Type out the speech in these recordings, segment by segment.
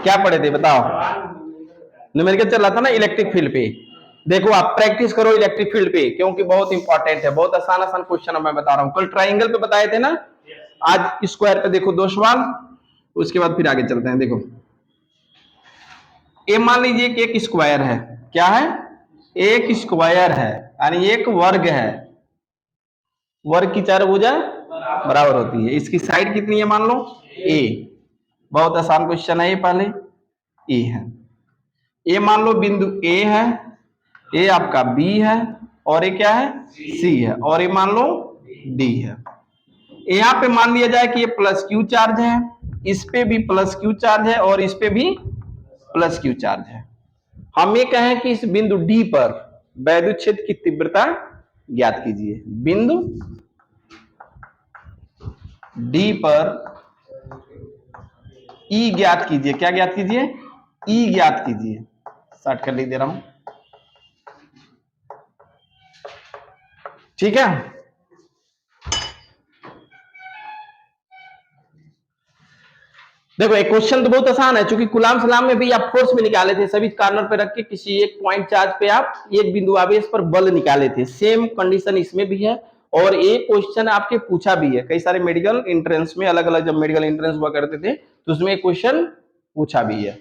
क्या पढ़े थे बताओ? न्यूमेरिकल चल रहा था ना इलेक्ट्रिक फील्ड पे। देखो आप प्रैक्टिस करो इलेक्ट्रिक फील्ड पे, क्योंकि बहुत इंपॉर्टेंट है, बहुत आसान आसान क्वेश्चन मैं बता रहा हूँ। कल ट्राइंगल पे बताए थे ना, आज स्क्वायर पे देखो 2 सवाल, उसके बाद फिर आगे चलते हैं। देखो ये मान लीजिए कि एक स्क्वायर है, क्या है? एक स्क्वायर है, यानी एक वर्ग है। वर्ग की 4 भुजा बराबर होती है। इसकी साइड कितनी है मान लो? ए। बहुत आसान क्वेश्चन है ये, पहले ए है। ये मान लो बिंदु ए है, ये आपका बी है, और ये क्या है? सी है, और ये मान लो डी है। यहाँ पे मान लिया जाए कि ये प्लस क्यू चार्ज है, इस पे भी प्लस क्यू चार्ज है, और इस पे भी प्लस क्यू चार्ज है। हम ये कहें कि इस बिंदु डी पर वैद्युत क्षेत्र की तीव्रता ज्ञात कीजिए। बिंदु डी पर ई ज्ञात कीजिए। क्या ज्ञात कीजिए? ई ज्ञात कीजिए। शॉर्ट कर लिख दे रहा हूं, ठीक है। देखो एक क्वेश्चन तो बहुत आसान है, क्योंकि कुलाम सलाम में भी आप फोर्स में निकाले थे, सभी कार्नर पे रख के किसी एक पॉइंट चार्ज पे आप एक बिंदु आवेश पर बल निकाले थे। सेम कंडीशन इसमें भी है, और एक क्वेश्चन आपके पूछा भी है कई सारे मेडिकल एंट्रेंस में, अलग अलग जब मेडिकल एंट्रेंस हुआ करते थे तो उसमें एक क्वेश्चन पूछा भी है।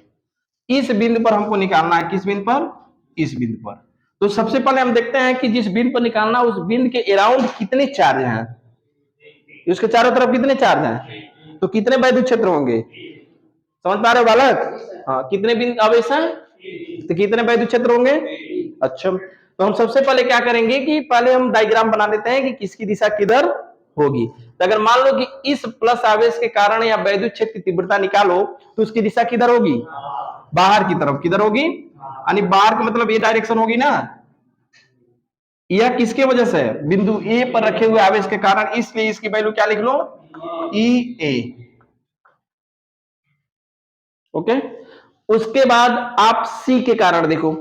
इस बिंदु पर हमको निकालना है, किस बिंदु पर? इस बिंदु पर। तो सबसे पहले हम देखते हैं कि जिस बिंदु पर निकालना उस बिंदु के अराउंड कितने चार्ज हैं, उसके चारों तरफ कितने चार्ज हैं, तो कितने वैद्युत क्षेत्र होंगे? समझ पा रहे हो बालक? हाँ, कितने बिंदु आवेश हैं तो कितने वैद्युत क्षेत्र होंगे? अच्छा, तो हम सबसे पहले क्या करेंगे कि पहले हम डायग्राम बना लेते हैं कि किसकी दिशा किधर होगी। तो अगर मान लो कि इस प्लस आवेश के कारण या वैद्युत क्षेत्र की तीव्रता निकालो, तो उसकी दिशा किधर होगी? बाहर की तरफ। किधर होगी? यानी बाहर का मतलब ये डायरेक्शन होगी ना। यह किसके वजह से? बिंदु ए पर रखे हुए आवेश के कारण, इसलिए इसकी वैल्यू क्या लिख लो? ई ए। ओके। उसके बाद आप सी के कारण देखो,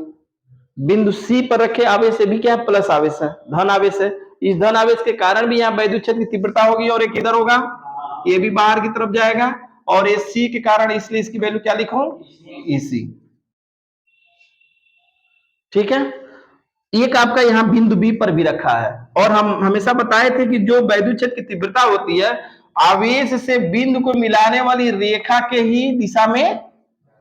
बिंदु सी पर रखे आवेश से भी क्या है? प्लस आवेश है, धन आवेश है। इस धन आवेश के कारण भी यहाँ वैद्युत क्षेत्र की तीव्रता होगी, और ये किधर होगा? ये भी बाहर की तरफ जाएगा, और ये सी के कारण, इसलिए इसकी वैल्यू क्या लिखो? ईसी। ठीक है। एक आपका यहाँ बिंदु बी पर भी रखा है, और हम हमेशा बताए थे कि जो वैद्युत क्षेत्र की तीव्रता होती है आवेश से बिंदु को मिलाने वाली रेखा के ही दिशा में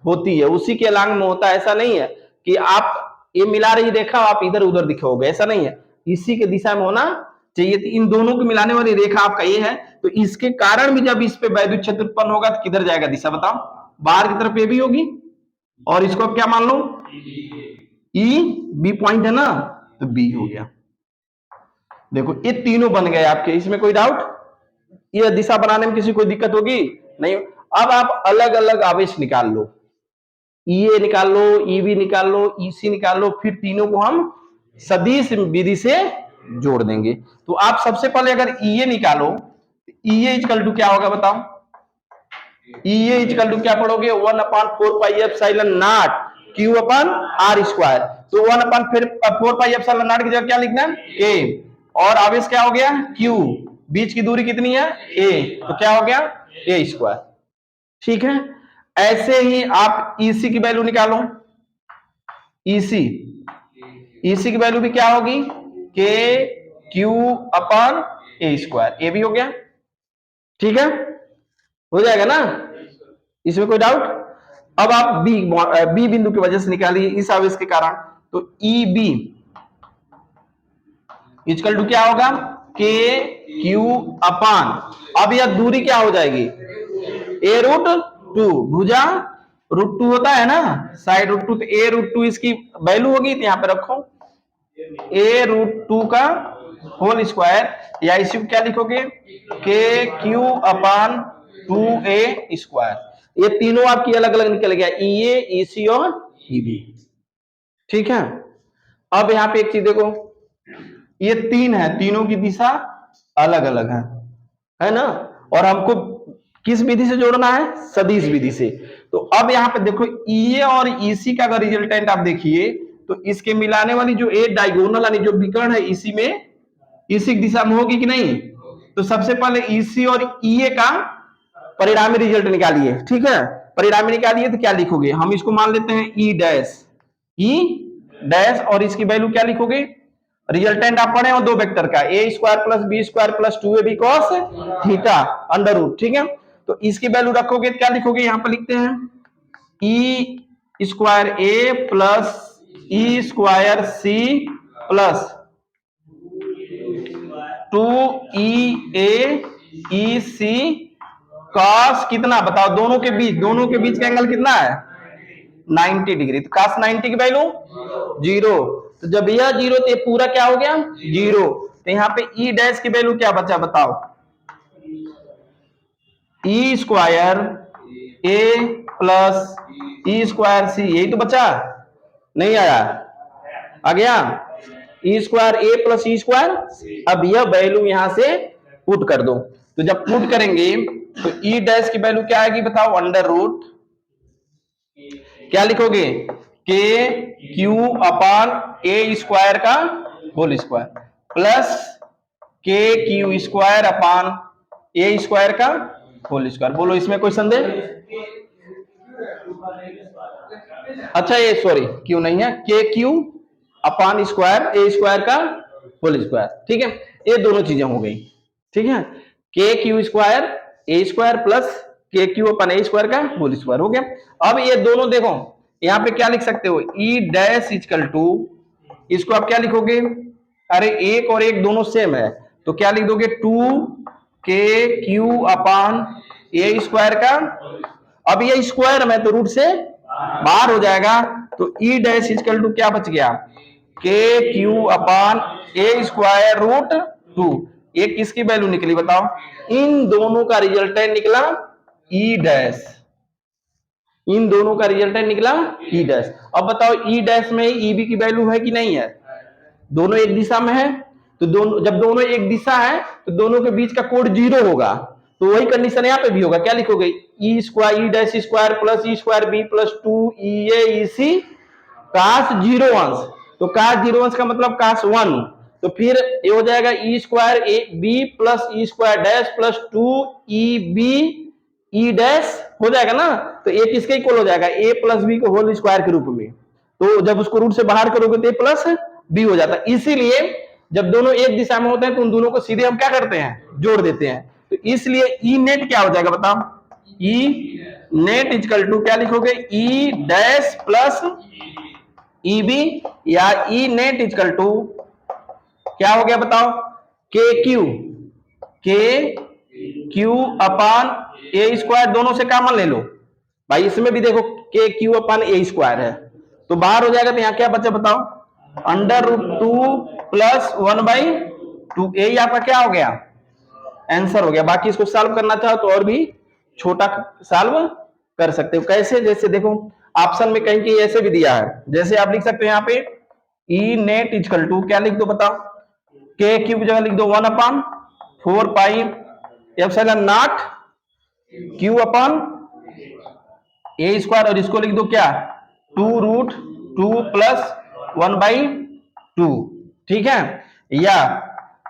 होती है, उसी के अलांग में होता है। ऐसा नहीं है कि आप ये मिला रही रेखा आप इधर उधर दिखोगे, ऐसा नहीं है, इसी के दिशा में होना चाहिए। तो इन दोनों को मिलाने वाली रेखा आपका ये है, तो इसके कारण भी जब इस पे वैद्युत क्षेत्र उत्पन्न होगा तो किधर जाएगा दिशा बताओ? बाहर की तरफ ये भी होगी, और इसको क्या मान लो? ई बी पॉइंट है ना, तो बी हो गया। देखो ये तीनों बन गए आपके, इसमें कोई डाउट? ये दिशा बनाने में किसी कोई दिक्कत होगी? नहीं। अब आप अलग अलग आवेश निकाल लो, ई निकाल लो, ईबी निकाल लो, ईसी निकाल लो, फिर तीनों को हम सदिश विधि से जोड़ देंगे। तो आप सबसे पहले अगर ई निकालो, ई इक्वल टू क्या होगा बताओ? ई इक्वल टू क्या पढ़ोगे? 1/4 pi epsilon nought Q upon R square. तो 1/4 पाई एप्सिलॉन नॉट की जगह क्या लिखना है? ए, और आवेश क्या हो गया? क्यू। बीच की दूरी कितनी है? ए, तो क्या हो गया? A square. ठीक है। ऐसे ही आप ईसी की वैल्यू निकालो। ईसी की वैल्यू भी क्या होगी? के क्यू अपन ए स्क्वायर। ए भी हो गया। ठीक है, हो जाएगा ना, इसमें कोई डाउट? अब आप बी बिंदु की वजह से निकालिए इस आवेश के कारण। तो ई बी इक्वल टू क्या होगा? के क्यू अपान, अब यह दूरी क्या हो जाएगी? a√2। भुजा √2 होता है ना, साइड √2, तो a√2 इसकी वैल्यू होगी, तो यहां पे रखो a√2 का होल स्क्वायर, या इसी को क्या लिखोगे? के क्यू अपान 2a स्क्वायर। ये तीनों आपकी अलग अलग निकल गया, ई ए, ईसी और ईबी। ठीक है। अब यहां पे एक चीज देखो, ये तीन है, तीनों की दिशा अलग अलग है ना, और हमको किस विधि से जोड़ना है? सदिश विधि से। तो अब यहां पे देखो ई और ईसी का अगर रिजल्टेंट आप देखिए, तो इसके मिलाने वाली जो ए डायगोनल यानी जो विकर्ण है इसी में, इसी की दिशा में होगी कि नहीं? तो सबसे पहले ईसी और ई का परिणामी रिजल्ट निकालिए। ठीक है, परिणामी निकाल दिए तो क्या लिखोगे, हम इसको मान लेते हैं ई डैश और इसकी वैल्यू क्या लिखोगे, रिजल्टेंट आप पढ़े हो दो वेक्टर का, A square plus B square plus 2ab cos theta under root, ठीक है। तो इसकी वैल्यू रखोगे क्या लिखोगे, यहां पर लिखते हैं E square A plus E square C plus 2e a e c cos कितना बताओ, दोनों के बीच का एंगल कितना है 90 डिग्री, तो cos 90 की वैल्यू 0, तो जब यह 0 तो ये पूरा क्या हो गया 0, तो यहाँ पे ई डैश की वैल्यू क्या बचा बताओ, ई square A plus E square सी, यही तो बचा, नहीं आया, आ गया ई square A plus E square. अब यह वैल्यू यहां से पुट कर दो, तो जब पुट करेंगे तो ई डैश की वैल्यू क्या आएगी बताओ, अंडर रूट क्या लिखोगे के क्यू अपान ए स्क्वायर का होल स्क्वायर प्लस के क्यू स्क्वायर अपान ए स्क्वायर का होल स्क्वायर। बोलो इसमें कोई संदेह, अच्छा ये सॉरी क्यू नहीं है, के क्यू अपान स्क्वायर ए स्क्वायर का होल स्क्वायर, ठीक है, ये दोनों चीजें हो गई, ठीक है, के क्यू स्क्वायर ए स्क्वायर प्लस के क्यू अपन ए स्क्वायर का होल स्क्वायर हो गया। अब ये दोनों देखो यहां पे क्या लिख सकते हो, ई डैश इक्वल टू, इसको आप क्या लिखोगे, अरे एक और एक दोनों सेम है तो क्या लिख दोगे 2 के क्यू अपान ए स्क्वायर का, अब ये स्क्वायर में तो रूट से बाहर हो जाएगा, तो ई डैश इक्वल टू क्या बच गया के क्यू अपान ए स्क्वायर रूट 2, एक किसकी वैल्यू निकली बताओ, इन दोनों का रिजल्टेंट निकला ई डैश, इन दोनों का रिजल्टेंट निकला ई डैश। अब बताओ ई डैश में ई बी की वैल्यू है कि नहीं है, दोनों एक दिशा में है, तो दोनों जब दोनों एक दिशा है तो दोनों के बीच का कोण 0 होगा, तो वही कंडीशन यहाँ पे भी होगा, क्या लिखोगे E square E dash square plus E square B plus 2 E C cos 0 अंश, तो कास 0 अंश का मतलब कास 1, तो फिर ये हो जाएगा E square A B plus E square dash plus 2 E B E dash हो जाएगा ना, तो ए किसके इक्वल हो जाएगा ए प्लस बी के होल स्क्वायर के रूप में, तो जब उसको रूट से बाहर करोगे तो ए प्लस बी हो जाता है। इसीलिए जब दोनों एक दिशा में होते हैं तो उन दोनों को सीधे हम क्या करते हैं जोड़ देते हैं, तो इसलिए ई नेट क्या हो जाएगा बताओ, ई नेट इक्वल टू क्या लिखोगे E dash plus E B, या ई नेट इक्वल टू क्या हो गया बताओ के क्यू अपान ए स्क्वायर, दोनों से कॉमन ले लो भाई, इसमें भी देखो के क्यू अपान ए स्क्वायर है तो बाहर हो जाएगा, तो यहाँ क्या बचा बताओ अंडर रूट 2 प्लस 1/2, यही आपका क्या हो गया आंसर हो गया। बाकी इसको सॉल्व करना चाहो तो और भी छोटा सॉल्व कर सकते हो, कैसे, जैसे देखो ऑप्शन में कहीं कहीं ऐसे भी दिया है, जैसे आप लिख सकते हो यहाँ पे ई नेट इक्वल टू क्या लिख दो बताओ, के क्यू की जगह लिख दो 1/4 पाई एप्सिलॉन नॉट क्यू अपन ए स्क्वायर, और इसको लिख दो क्या 2 रूट 2 प्लस 1/2, ठीक है, या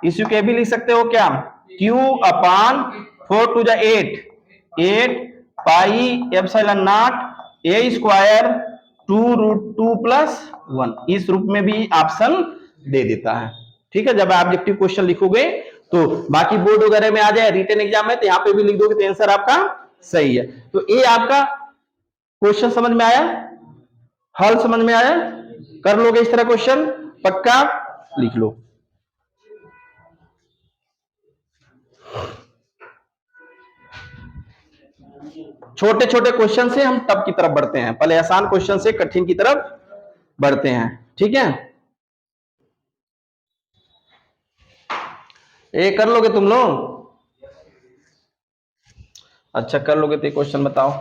इसी के भी लिख सकते हो क्या Q upon 4 to 8 pi epsilon nought a square 2 root 2 plus 1, इस रूप में भी ऑप्शन दे देता है, ठीक है। जब ऑब्जेक्टिव क्वेश्चन लिखोगे तो बाकी बोर्ड वगैरह में आ जाए, रिटन एग्जाम में तो यहाँ पे भी लिख दोगे तो आंसर आपका सही है। तो ये आपका क्वेश्चन समझ में आया, हल समझ में आया, कर लोगे इस तरह क्वेश्चन पक्का लिख लो। छोटे छोटे क्वेश्चन से हम टफ की तरफ बढ़ते हैं, पहले आसान क्वेश्चन से कठिन की तरफ बढ़ते हैं, ठीक है। ये कर लोगे तुम लोग, अच्छा कर लोगे तो क्वेश्चन बताओ।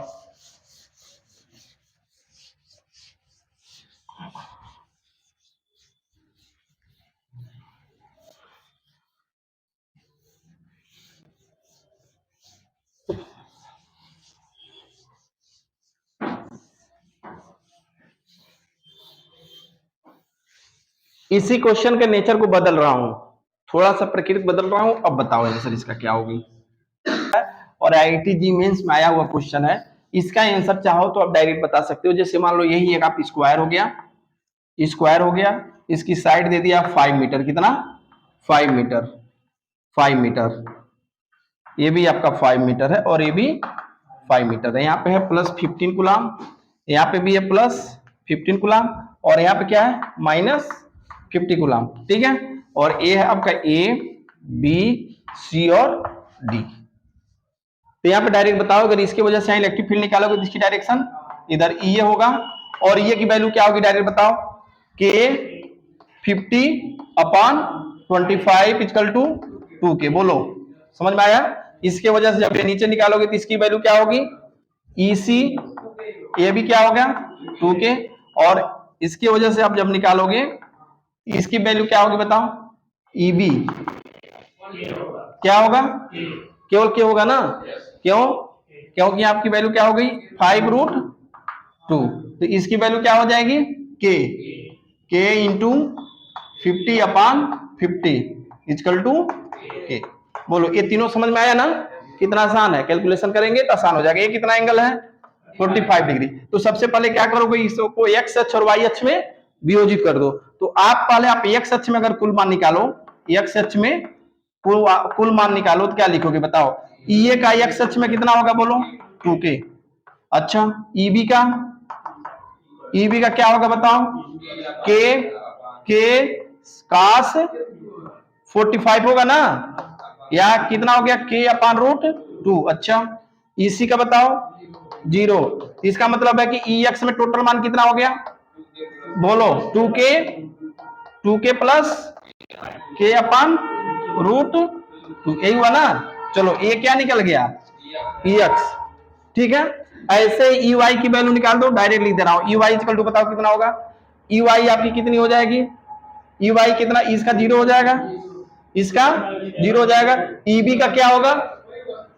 इसी क्वेश्चन के नेचर को बदल रहा हूं, थोड़ा सा प्रकृति बदल रहा हूं, अब बताओ आंसर इसका क्या होगी। और आईआईटी जी मेंस में आया हुआ क्वेश्चन है, इसका आंसर चाहो तो आप डायरेक्ट बता सकते हो। जैसे मान लो यही एक आप स्क्वायर हो गया, स्क्वायर हो गया, इसकी साइड दे दिया 5 मीटर, कितना 5 मीटर, 5 मीटर, ये भी आपका 5 मीटर है और ये भी 5 मीटर है। यहाँ पे है प्लस 15 कूलम, यहाँ पे भी है प्लस 15 कूलम और यहाँ पे क्या है माइनस 50 कूलम, ठीक है। और ये है आपका ए बी सी और डी। तो यहाँ पे डायरेक्ट बताओ, अगर इसकी वजह से इलेक्ट्रिक फील्ड निकालोगे तो इसकी डायरेक्शन इधर ये होगा और ये की वैल्यू क्या होगी डायरेक्ट बताओ, के 50/25 इक्वल टू 2 के। बोलो समझ में आया। इसके वजह से जब ये नीचे निकालोगे तो इसकी वैल्यू क्या होगी, ईसी, ये भी क्या हो गया 2 के, और इसकी वजह से आप जब निकालोगे इसकी वैल्यू क्या होगी बताओ, ईबी क्या होगा, केवल के होगा ना, क्यों, क्योंकि आपकी वैल्यू क्या हो गई 5√2, तो इसकी वैल्यू क्या हो जाएगी के इंटू 50/50 इक्वल टू के। बोलो ये तीनों समझ में आया ना, कितना आसान है, कैलकुलेशन करेंगे तो आसान हो जाएगा। ये कितना एंगल है 45 डिग्री। तो सबसे पहले क्या करोगे, इसको एक्स अक्ष और वाई अक्ष में वियोजित कर दो। तो आप पहले आप एक्स अक्ष में अगर कुल मान निकालो, एक्स अक्ष में कुल मान निकालो तो क्या लिखोगे बताओ, ई का एक्स अक्ष में कितना होगा बोलो 2 के। अच्छा ईबी का क्या होगा बताओ, के कास 45 होगा ना, या कितना हो गया k/√2। अच्छा ईसी का बताओ 0, इसका मतलब है कि ई एक्स में टोटल मान कितना हो गया बोलो 2k प्लस k/√2, यही हुआ ना। चलो ये क्या निकल गया ई एक्स, ठीक है। ऐसे ई वाई की वैल्यू निकाल दो, डायरेक्ट लिख दे रहा हूं, ई वाई इक्वल टू बताओ कितना होगा, ई वाई आपकी कितनी हो जाएगी, ई वाई कितना, इसका 0 हो जाएगा, इसका 0 हो जाएगा, ईबी का क्या होगा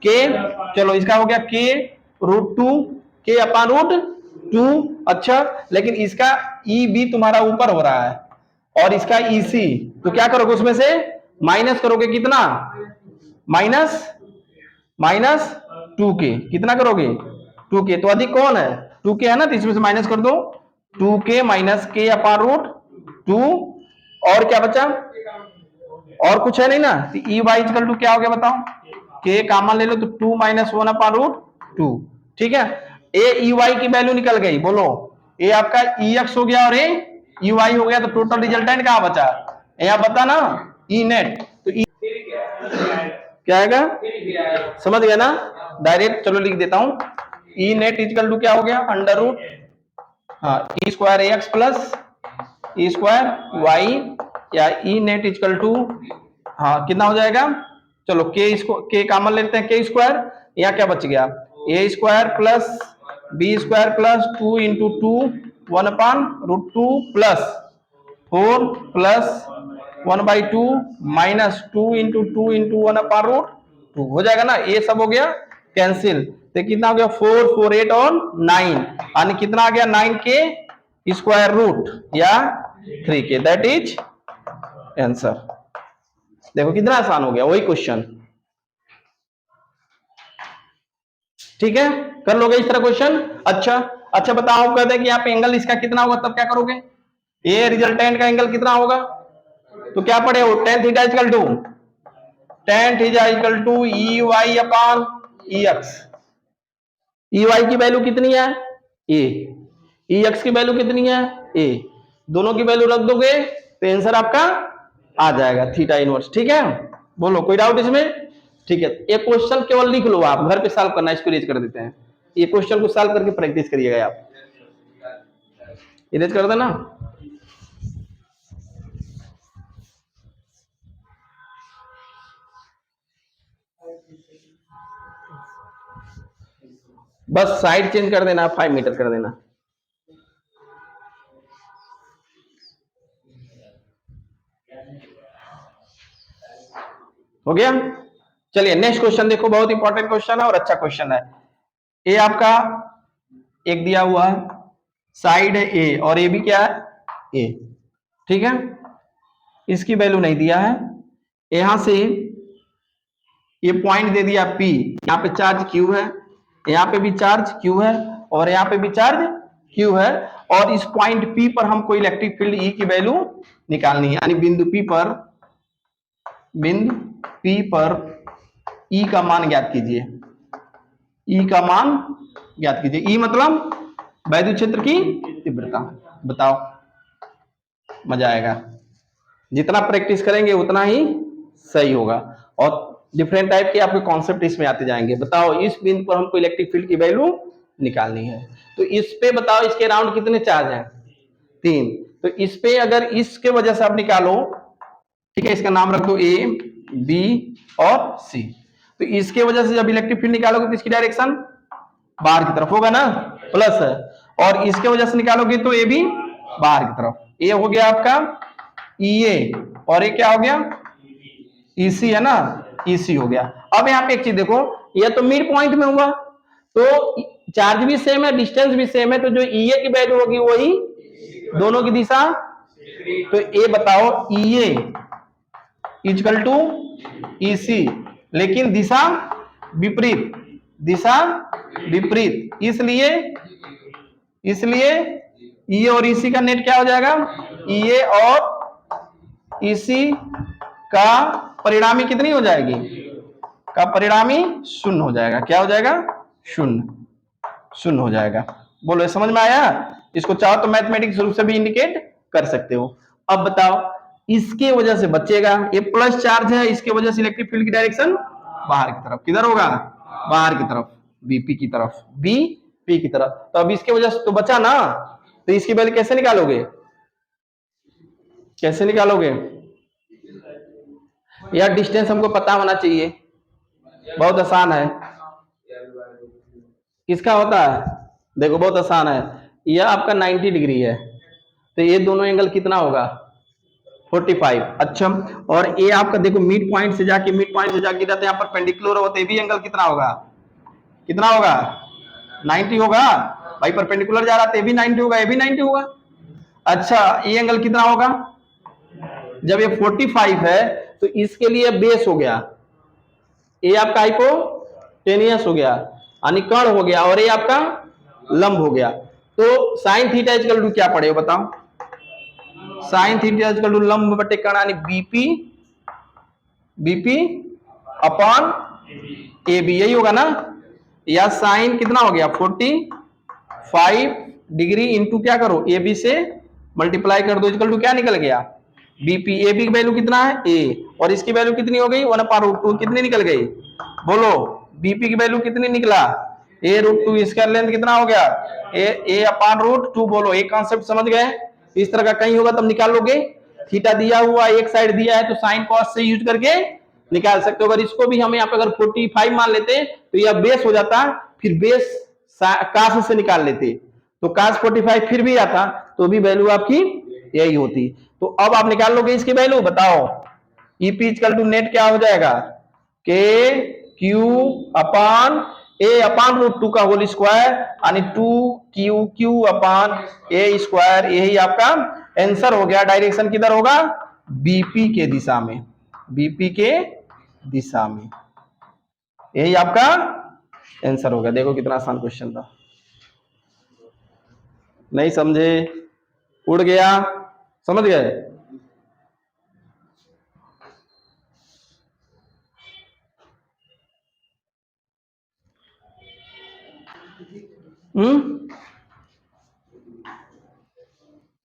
के, चलो इसका हो गया k√2 k/√2। अच्छा लेकिन इसका ईबी तुम्हारा ऊपर हो रहा है और इसका ईसी, तो क्या करोगे उसमें से माइनस करोगे, कितना माइनस 2k, कितना करोगे 2k, तो अधिक कौन है 2k है ना, तो इसमें से माइनस कर दो 2k माइनस k/√2, और क्या बचा, और कुछ है नहीं ना, तो ई वाई इक्वल टू क्या हो गया बताओ, के कॉमन ले लो तो 2 - 1/√2, ठीक है। ए ई वाई की वैल्यू निकल गई, बोलो ये आपका ई एक्स हो गया और ए ई वाई हो गया, तो टोटल रिजल्टेंट कहां बचा, यहाँ बता ना ई नेट, तो ई क्या आएगा समझ गया ना, डायरेक्ट चलो लिख देता हूं, ई नेट इक्वल टू क्या हो गया √ हाँ ई स्क्वायर ए x plus E square Y, या ई नेट इक्वल टू हाँ कितना हो जाएगा, चलो के इसको के कॉमन लेते हैं, के स्क्वायर, यहाँ क्या बच गया A square plus B square plus 2 × 2 1/√2 plus 4 प्लस 1/2 माइनस 2 × 2 × 1/√2 हो जाएगा ना, ये सब हो गया कैंसिल, तो कितना हो गया 4 4 8 और 9, यानी कितना आ गया 9 के स्क्वायर रूट या 3k, दैट इज आंसर। देखो कितना आसान हो गया, वही क्वेश्चन, ठीक है, कर लोगे इस तरह क्वेश्चन। अच्छा बताओ, कहते हैं कि यहाँ पे एंगल इसका कितना होगा, तब क्या करोगे, ये रिजल्टेंट का एंगल कितना होगा, तो क्या पढ़े हो tan theta equal to E Y upon E X, E Y की वैल्यू कितनी है ए, ई एक्स की वैल्यू कितनी है ए, दोनों की वैल्यू रख दोगे तो आंसर आपका आ जाएगा थीटा इनवर्स, ठीक है। बोलो कोई डाउट इसमें, ठीक है। ये क्वेश्चन केवल लिख लो, आप घर पे सॉल्व करना, इसको इरेज कर देते हैं, ये क्वेश्चन को सॉल्व करके प्रैक्टिस करिएगा, आप इरेज कर देना। बस साइड चेंज कर देना, 5 मीटर कर देना। हो गया, चलिए नेक्स्ट क्वेश्चन देखो, बहुत इंपॉर्टेंट क्वेश्चन है और अच्छा क्वेश्चन है। ये आपका एक दिया हुआ है, साइड है ए और ये भी क्या है ए, ठीक है, इसकी वैल्यू नहीं दिया है, यहां से ये पॉइंट दे दिया P, यहाँ पे चार्ज Q है, यहाँ पे भी चार्ज Q है और यहाँ पे भी चार्ज Q है, और इस पॉइंट P पर हमको इलेक्ट्रिक फील्ड E की वैल्यू निकालनी है, यानी बिंदु P पर E का मान ज्ञात कीजिए। E का मान ज्ञात कीजिए। E मतलब वैद्युत क्षेत्र की तीव्रता। बताओ, मजा आएगा। जितना प्रैक्टिस करेंगे उतना ही सही होगा, और डिफरेंट टाइप के आपके कॉन्सेप्ट इसमें आते जाएंगे। बताओ, इस बिंदु पर हमको इलेक्ट्रिक फील्ड की वैल्यू निकालनी है, तो इस पे बताओ इसके अराउंड कितने चार्ज हैं? 3। तो इस पे अगर इसके वजह से आप निकालो, ठीक है, इसका नाम रख दो A, B और C। तो इसके वजह से जब इलेक्ट्रिक फील्ड निकालोगे तो इसकी डायरेक्शन बाहर की तरफ होगा ना, प्लस है, और इसके वजह से निकालोगे तो ये भी बाहर की तरफ। ये हो गया आपका EA, और ये क्या हो गया? EC है ना, EC हो गया। अब यहाँ पे एक चीज देखो, ये तो मिड पॉइंट में हुआ, तो चार्ज भी सेम है, डिस्टेंस भी सेम है, तो जो EA की वैल्यू होगी वही दोनों की दिशा। तो ये बताओ, EA इक्वल टू EC, लेकिन दिशा विपरीत, दिशा विपरीत, इसलिए EA और EC का नेट क्या हो जाएगा? EA और EC का परिणामी कितनी हो जाएगी? का परिणामी शून्य हो जाएगा। क्या हो जाएगा? शून्य हो जाएगा। बोलो, समझ में आया? इसको चाहो तो मैथमेटिक्स रूप से भी इंडिकेट कर सकते हो। अब बताओ, इसके वजह से बचेगा, ये प्लस चार्ज है, इसके वजह से इलेक्ट्रिक फील्ड की डायरेक्शन बाहर की तरफ। किधर होगा? बाहर की तरफ, BP की तरफ, BP की तरफ। तो अब इसके वजह से तो बचा ना, तो इसकी वैल्यू कैसे निकालोगे? कैसे निकालोगे? यार डिस्टेंस हमको पता होना चाहिए, बहुत आसान है। किसका होता है? देखो बहुत आसान है, यह आपका 90 डिग्री है, तो ये दोनों एंगल कितना होगा? 45। अच्छा, और ये आपका देखो मिड पॉइंट से जाके गिरा, तो यहाँ पर परपेंडिकुलर होता है, भी एंगल कितना होगा? कितना होगा? 90 होगा भाई, परपेंडिकुलर जा रहा है, तो ये भी 90 होगा, ये भी 90 होगा। अच्छा, ये एंगल कितना होगा? जब ये 45 है तो इसके लिए बेस हो गया, ये आपका हाइपोटेनियस हो गया, यानी कर्ण हो गया, और ये आपका लंब हो गया। तो साइन थीटा इक्वल टू क्या पड़ेगा बताओ? साइन थीटा इक्वल टू लंब बटे कर्ण, यानी बीपी अपॉन AB, यही होगा ना? या साइन कितना हो गया? 45 डिग्री इंटू क्या करो? AB से मल्टीप्लाई कर दो, इक्वल टू क्या निकल गया? BP। AB की वैल्यू कितना है? A, और इसकी वैल्यू कितनी हो गई? 1/√2। कितनी निकल गई? बोलो, BP की वैल्यू कितनी निकला? A√2। इसका लेंथ कितना हो गया? A/√2। बोलो, एक कॉन्सेप्ट समझ गए? इस तरह का कहीं होगा तब निकाल लोगे। थीटा दिया हुआ एक साइड दिया है, तो साइन कॉस से यूज करके निकाल सकते हो। अगर इसको भी हम यहाँ पे अगर 45 मान लेते तो यह बेस हो जाता, फिर बेस कास से निकाल लेते, तो कास 45 फिर भी आता, तो भी वैल्यू आपकी यही होती। तो अब आप निकाल लोगे इसकी वैल्यू। बताओ, EP इक्वल टू नेट क्या हो जाएगा? KQ अपान A/√2 का होल स्क्वायर, यानी 2QQ अपान A स्क्वायर। यही आपका आंसर हो गया। डायरेक्शन किधर होगा? BP के दिशा में, BP के दिशा में। यही आपका आंसर होगा। देखो कितना आसान क्वेश्चन था। नहीं समझे? उड़ गया? समझ गए?